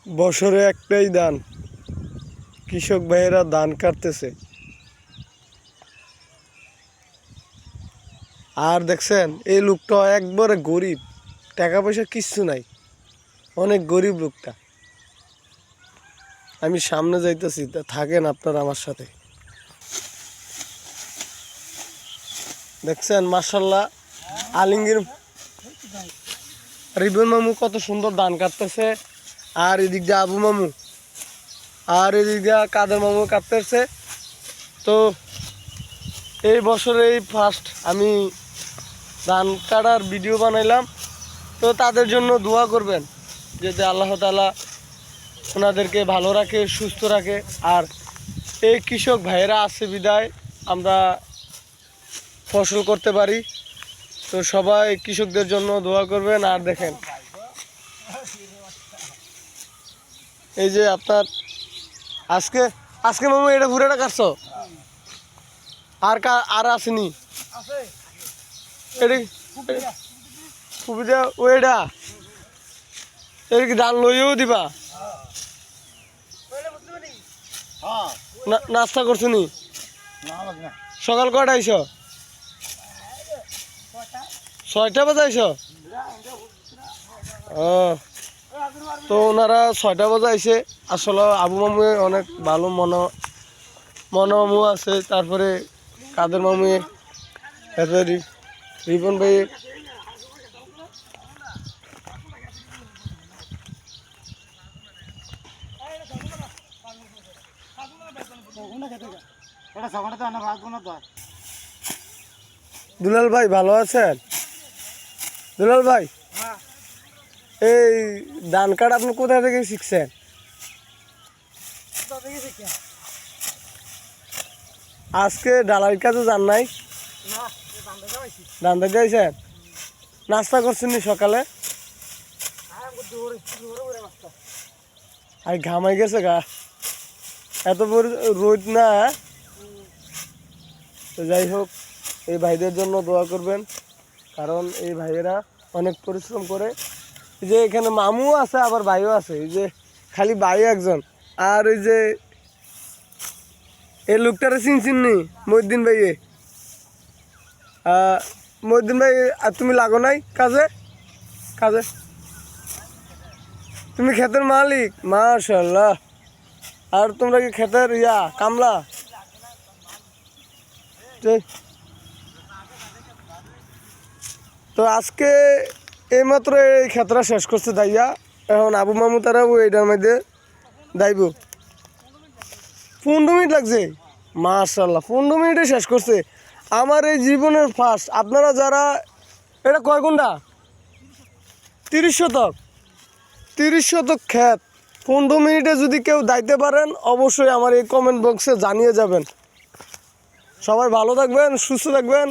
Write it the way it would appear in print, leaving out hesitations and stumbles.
বছরে একটাই ধান, কৃষক ভাইয়েরা ধান কাটতেছে। আর দেখছেন এই লোকটা একবারে গরিব, টাকা পয়সা কিচ্ছু নাই, অনেক গরিব লোকটা। আমি সামনে যাইতেছি, থাকেন আপনারা আমার সাথে। দেখছেন মাশাআল্লাহ, আলিঙ্গির রিবন মামু কত সুন্দর ধান কাটতেছে, আর এদিক দিয়ে আবু মামু, আর এদিক দিয়ে কাদের মামু কাটতেছে। তো এই বছরে এই ফার্স্ট আমি ধান কাটার ভিডিও বানাইলাম। তো তাদের জন্য দোয়া করবেন যাতে আল্লাহ তাআলা ওনাদেরকে ভালো রাখে, সুস্থ রাখে। আর এই কৃষক ভাইয়েরা আছে বিদায় আমরা ফসল করতে পারি। তো সবাই কৃষকদের জন্য দোয়া করবেন। আর দেখেন এই যে আপনার আজকে আজকে মামু এটা ঘুরেটা কাটছো, আর আসেনি এটা সুবিধা ওইটা এর কি ধান লইও দিবা? নাস্তা করছো নি? সকাল কয়টা আইস? 6টা বাজে আইস? ও, তো ওনারা 6টা বাজে আইসে। আসলে আবু মামু অনেক ভালো মামু আছে, তারপরে কাদের মামু, তারপরে রিপন ভাই। দুলাল ভাই ভালো আছেন? দুলাল ভাই, এই ধান কাটা আপনি কোথা থেকে শিখছেন? আজকে ডালার কাজে যান নাই? ধান দেখতে আইছেন? নাস্তা করছেন নি সকালে? আর ঘামাই গেছে গা, এত রোদ না। তো যাই হোক, এই ভাইদের জন্য দোয়া করবেন, কারণ এই ভাইয়েরা অনেক পরিশ্রম করে। এই যে এখানে মামু আছে, আবার ভাইও আছে। এই যে খালি ভাই একজন। আর ওই যে এই লোকটারে চিনচিননি, মহিউদ্দিন ভাইয়ে। মহিউদ্দিন ভাই, আর তুমি লাগো নাই কাজে? তুমি ক্ষেতের মালিক, মাশাআল্লাহ। আর তোমরা কি ক্ষেতের কামলা? তো আজকে এইমাত্র এই ক্ষেতটা শেষ করছে দাইয়া। এখন আবু মামু তারা এইটার মধ্যে দাইব। 15 মিনিট লাগছে, মাশাআল্লাহ 15 মিনিটে শেষ করছে। আমার এই জীবনের ফার্স্ট। আপনারা যারা, এটা কয় গুন্ডা? 30 শতক, 30 শতক ক্ষেত 15 মিনিটে যদি কেউ দাইতে পারেন, অবশ্যই আমার এই কমেন্ট বক্সে জানিয়ে যাবেন। সবাই ভালো থাকবেন, সুস্থ থাকবেন।